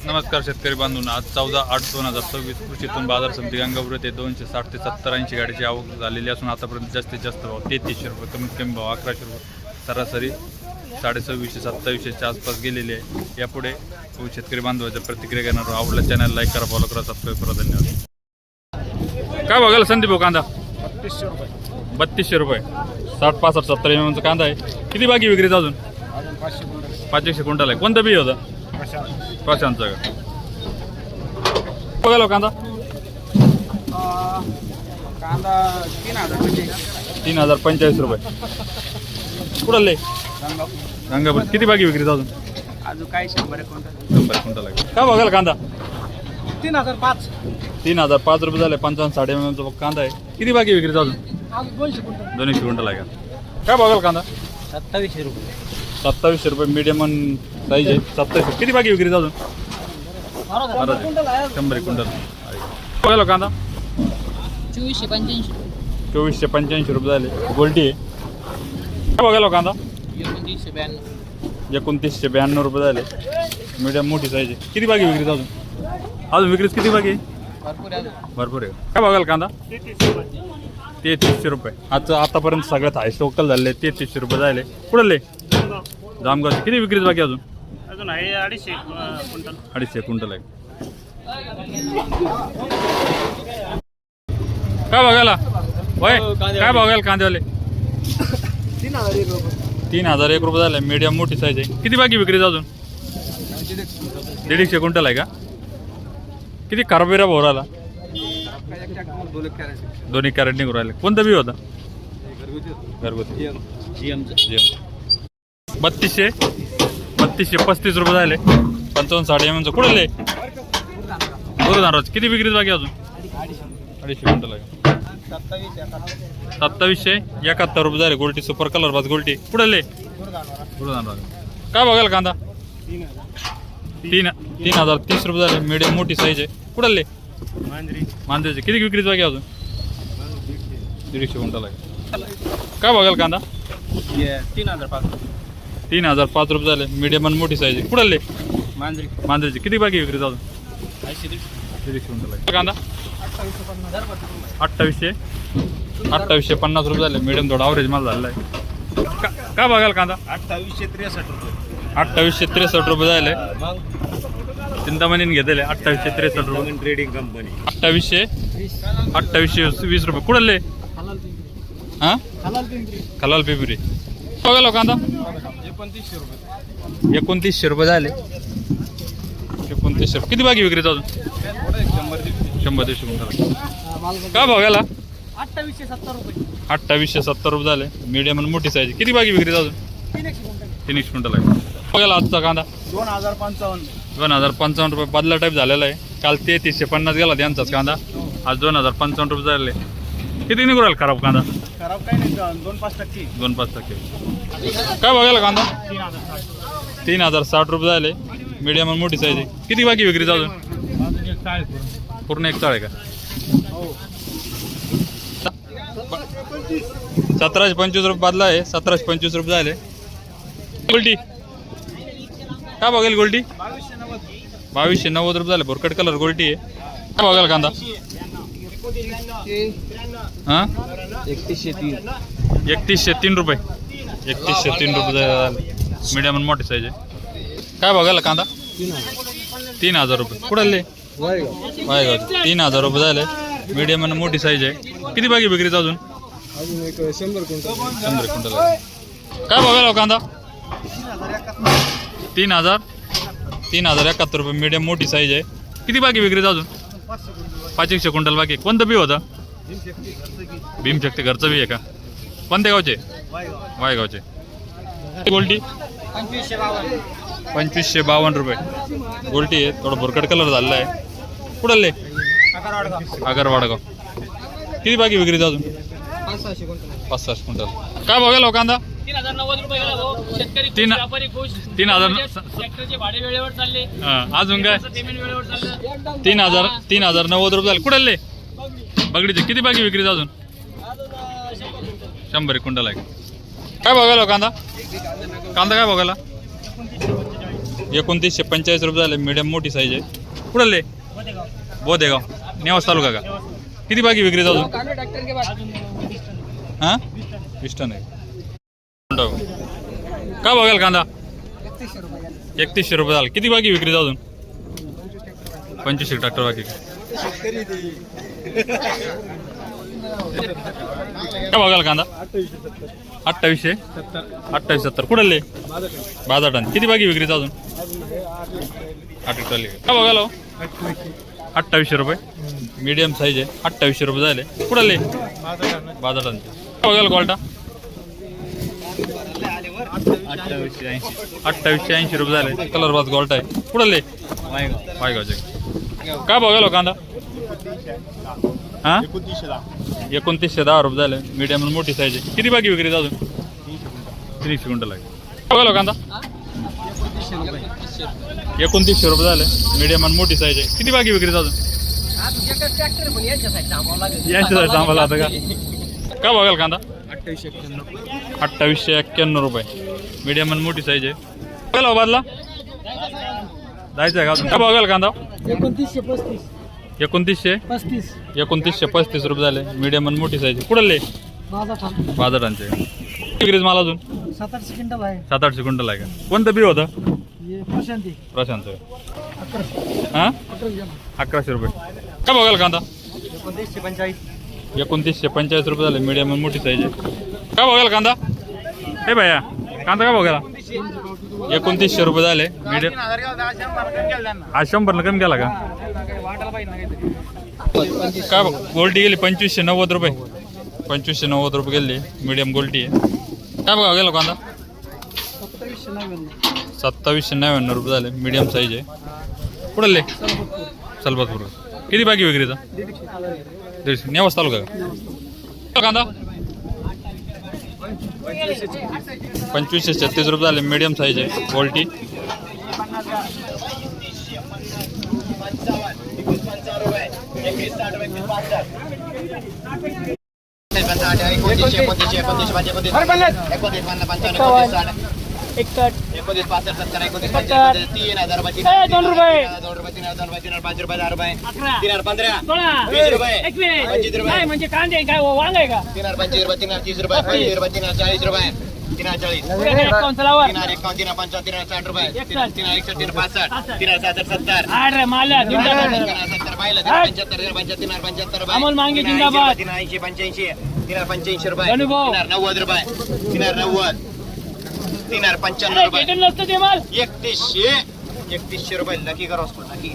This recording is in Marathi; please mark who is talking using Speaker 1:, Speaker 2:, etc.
Speaker 1: नमस्कार शेतकरी बांधूंनो, आज 14/8/2026 कृषीतून बाजार समिती गंगापूर येथे 260 ते 70-80 गाडीची आवक झालेली असून आतापर्यंत जास्तीत जास्त भाव 3300 रुपये, कमीत कमी भाव 1100 रुपये, सरासरी 2650-2700च्या आसपास गेलेली आहे. यापुढे शेतकरी बांधवाच्या प्रतिक्रिया घेणार. आवडल्या चॅनल लाईक करा, फॉलो करा, सबस्क्राईब करा. धन्यवाद. काय बघायला संदीप भाऊ कांदा? 3200 रुपये. 60, 65, 70 एमएमचा कांदा आहे. किती बाकी विक्रीचा अजून? 500 क्विंटल आहे. कोणतं बी होतं? प्रशांतचा का? बघायला कांदा?
Speaker 2: कांदा
Speaker 1: 3045 रुपये. कुठले? गंगापूर. किती बाकी विक्रीचा अजून?
Speaker 2: अजून काय 100
Speaker 1: क्विंटल आहे. काय बघायला कांदा?
Speaker 2: 3005.
Speaker 1: 3005 रुपये झाले. 55-60 एमएमचा कांदा आहे. किती बाकी विक्रीचा अजून? 200 क्विंटल आहे का? काय बघायला कांदा?
Speaker 2: 2700 रुपये.
Speaker 1: 2700 रुपये मीडियम साईज आहे. 2700. किती बाकी विक्रीचा अजून? 100 क्विंटल. बघायला कांदा? 2485 रुपये झाले. गोल्टी आहे. काय बघायला कांदा? 2992 रुपये झाले. मीडियम मोठी साईज आहे. किती बाकी विक्रीचा अजून? विक्रीच किती बाकी आहे? भरपूर आहे. काय बघायला कांदा? 3300 रुपये. आतापर्यंत सगळ्यात हायस्ट लोकल झाले. 3300 रुपये झाले. कुठले? जामगावचे. किती विक्रीच बाकी अजून?
Speaker 2: आहे 250 क्विंटल.
Speaker 1: 250 क्विंटल आहे. काय बघायला वय? काय बघायला कांद्यावाले? 3001 रुपये झाले. मीडियम मोठी साईज आहे. किती बाकी विक्रीच अजून? 150 क्विंटल आहे का? किती खराबीरा भाऊ राहिला? दोन्ही कॅरेट निघून राहिले. कोणतं बी होता? घरगुती. 3235 रुपये झाले. 55-60 एमएमचं. कुठले? गुरुदानराज. किती विक्रीच बाकी अजून? 250 क्विंटल आहे. 2771 रुपये झाले. गोल्टी सुपर कलर बाज गोल्टी. कुठले? गुरुदानराज. काय बघायला कांदा? 3030 रुपये झाले. मीडियम मोठी साईज आहे. कुठले? मांजरीचे. किती विक्रीच बाकी अजून? 150 क्विंटल आहे. काय बघायला कांदा? 3005 रुपये झाले. मीडियम आणि मोठी साईज आहे. कुठले? मांजरीचे. किती बाकी विक्रीच अजून? 150 क्विंटल आहे. कांदा? 2850 रुपये झाले. मीडियम थोडा ॲव्हरेज माल झालेला आहे. काय बघायला कांदा?
Speaker 2: 2863 रुपये.
Speaker 1: 2863 रुपये झाले. चिंतामणीने घेतले 2863 रुपये.
Speaker 2: Trading company.
Speaker 1: 2820 रुपये. कुठले? हां, खलाल पेपरी. बघायला कांदा? 2900 रुपये झाले. 2900. किती बाकी विक्रीचा अजून? 100-150 क्विंटल. काय बघायला?
Speaker 2: 2870 रुपये.
Speaker 1: 2870 रुपये झाले. मीडियम आणि मोठी साईज. किती बाकी विक्रीचा अजून? 300 क्विंटल आहे. बघायला आजचा कांदा? 2055 रुपये. बदला टाईप झालेला आहे. काल 3350 गेला त्यांचाच कांदा. आज 2055 रुपये झाले. किती निघून राहील खराब कांदा?
Speaker 2: खराब काही नाही. 2-5%.
Speaker 1: 2-5%. काय बघायला कांदा? 3060 रुपये झाले. मीडियम आणि मोठी साईज आहे. किती बाकी विक्रीचा अजून? पूर्ण 1 चाळ आहे का? 1725 रुपये बदला आहे. 1725 रुपये झाले. गोल्टी. काय बघायला गोल्टी? 2290 रुपये झाले. भोरकट कलर गोल्टी आहे. काय बघायला कांदा? हां, 3103 रुपये. 3103 रुपये झाले. मीडियम आणि मोठी साईज आहे. काय बघायला कांदा? 3000 रुपये. कुठले? वायगावचे. 3000 रुपये झाले. मीडियम आणि मोठी साईज आहे. किती बाकी विक्रीचा अजून? 100 क्विंटल आहे. काय बघायला कांदा? 3071 रुपये. मीडियम मोठी साईज आहे. किती बाकी विक्रीचा अजून? 500 क्विंटल बाकी. कोणतं बी होतं? भीमशक्ती. घरचं बी आहे का? कोणत्या गावचे? वायगावचे. गोल्टी 2552 रुपये. गोल्टी आहे. थोडा भोरकट कलर झालेला आहे. कुठले? आगरवाडगाव. किती बाकी विक्रीचा अजून? 500 क्विंटल. काय बघायला कांदा?
Speaker 3: 3090 रुपये गेला भाऊ. शेतकरी खुश,
Speaker 1: 3000
Speaker 3: व्यापारी खुश.
Speaker 1: 3000
Speaker 3: ट्रॅक्टरचे भाडे वेळेवर चालले.
Speaker 1: अजून काय?
Speaker 3: पेमेंट वेळेवर चाललं.
Speaker 1: 3090 रुपये झाले. कुठले? बगडीचे. किती बाकी विक्रीचा अजून? 100 क्विंटल आहे. काय बघायला कांदा? कांदा काय बघायला? 2945 रुपये झाले. मीडियम मोठी साईज आहे. कुठले बोधेगाव नेवास तालुका का? किती बाकी विक्री अजून? हां 20 टन आहे. का बघाल कांदा? 3100 रुपये झाला. किती बाकी विक्री अजून? 25 ट्रॅक्टर बाकी. काय बघाल कांदा? 2870. कुठले बाजारटान? किती बाकी विक्री अजून? 8 ट्रॉली. काय बघाल? 2800 रुपये. मीडियम साईज आहे. 2800 रुपये झाले. कुठले बाजारटान? काय बघाल क्वालटा? 2880 रुपये झाले. कलर बाज गोल्ट आहे. कुठले वायगावचे. काय बघाल कांदा? हां 2910 रुपये झाले. मीडियम मोठी साईज आहे. किती बाकी विक्री अजून? 30 क्विंटल आहे. बघाल कांदा? 2900 रुपये झाले. मीडियम आणि मोठी साईज आहे. किती बाकी विक्री अजून? यांच्यासाठी थांबायला आता का? काय बघाल कांदा? 2891 रुपये. मीडियम आणि मोठी साईज आहे. बघाल बादला जायचं आहे का? काय बघाल कांदा? 2935 रुपये झाले. मीडियम आणि मोठी साईज. कुठले बाजारांचे? विक्रीच माल अजून
Speaker 2: 7-8 क्विंटल आहे.
Speaker 1: 700-800 क्विंटल आहे का? कोणतं बी होतं? प्रशांत. हां 1100 रुपये. काय बघाल कांदा? 2945 रुपये झाले. मीडियम आणि मोठी साईज आहे. काय बघाल कांदा? हे भैया कांदा काय बघायला? 2900 रुपये झाले. मीडियम आज 100 कमी केला का? काय गोल्टी गेली 2590 रुपये. 2590 रुपये गेली. मीडियम गोल्टी आहे. काय बघा गेलो कांदा? 2799 रुपये झाले. मीडियम साईज आहे. कुठले सलबतपूर. किती बाकी विक्रीचा? 150. नेवास तालुका का? कांदा 2536 रुपये झाले. मीडियम साईज आहे. गोल्टी.
Speaker 3: म्हणजे कांदे काय वांग आहे का?
Speaker 4: 325 रुपये, 330 रुपये, 40 रुपये, 340 रुपये, 340, 355, 360 रुपये, 361, 365, 367, 70,
Speaker 3: अरे माल्या
Speaker 4: 70 पाहिलं, 375, 375 रुपये,
Speaker 3: अमोल मांगे जिंदाबाद.
Speaker 4: 380, 85, 385 रुपये,
Speaker 3: अनुभव.
Speaker 4: 390 रुपये, 390, 395 रुपये,
Speaker 3: नसतं ते माल
Speaker 4: 3100 रुपये. नक्की करा नक्की.